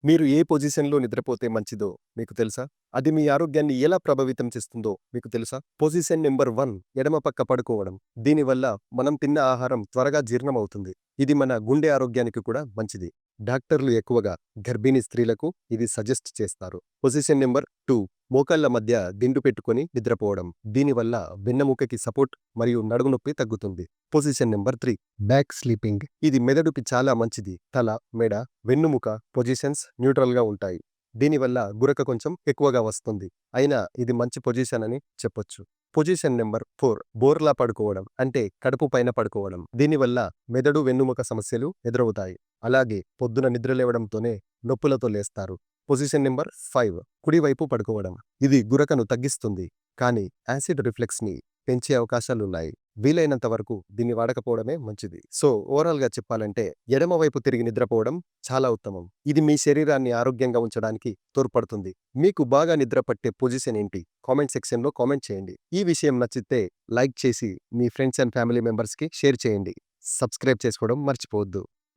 మీరు ఏ పొజిషన్‌లో నిద్రపోతే మంచిదో మీకు తెలుసా? అది మీ ఆరోగ్యాన్ని ఎలా ప్రభావితం చేస్తుందో మీకు తెలుసా? పొజిషన్ నంబర్ 1 ఎడమ పక్క పడుకోవడం. దీనివల్ల మనం తిన్న ఆహారం త్వరగా జీర్ణమవుతుంది. ఇది మన గుండె ఆరోగ్యానికి కూడా మంచిది. డాక్టర్లు ఎక్కువగా గర్భిణీ స్త్రీలకు ఇది సజెస్ట్ చేస్తారు. పొజిషన్ నంబర్ 2 మోకాళ్ళ మధ్య దిండు పెట్టుకొని నిద్రపోవడం. దీనివల్ల వెన్నెముకకి సపోర్ట్ మరియు నడుము నొప్పి తగ్గుతుంది. Position number 3 back sleeping. ఇది మెదడుకి చాలా మంచిది. తల, మెడ, వెన్నుముక పొజిషన్స్ న్యూట్రల్‌గా ఉంటాయి. దీనివల్ల గురక కొంచెం ఎక్కువగా వస్తుంది. అయినా ఇది మంచి పొజిషన్ అని చెప్పొచ్చు. పొజిషన్ నంబర్ 4 బోర్లా పడుకోవడం అంటే కడుపు పైన పడుకోవడం. దీనివల్ల మెదడు, వెన్నుముక సమస్యలు ఎదురవుతాయి. అలాగే పొద్దున నిద్ర లేవడంతోనే నొప్పులతో లేస్తారు. పొజిషన్ నంబర్ 5 కుడివైపు పడుకోవడం. ఇది గురకను తగ్గిస్తుంది. కానీ యాసిడ్ రిఫ్లెక్స్‌ని పెంచే అవకాశాలున్నాయి. వీలైనంత వరకు దీన్ని వాడకపోవడమే మంచిది. సో, ఓవరాల్‌గా చెప్పాలంటే ఎడమ వైపు తిరిగి నిద్రపోవడం చాలా ఉత్తమం. ఇది మీ శరీరాన్ని ఆరోగ్యంగా ఉంచడానికి తోడ్పడుతుంది. మీకు బాగా నిద్ర పట్టే పొజిషన్ ఏంటి? కామెంట్ సెక్షన్‌లో కామెంట్ చేయండి. ఈ విషయం నచ్చితే లైక్ చేసి మీ ఫ్రెండ్స్ అండ్ ఫ్యామిలీ మెంబర్స్‌కి షేర్ చేయండి. సబ్స్క్రైబ్ చేసుకోవడం మర్చిపోవద్దు.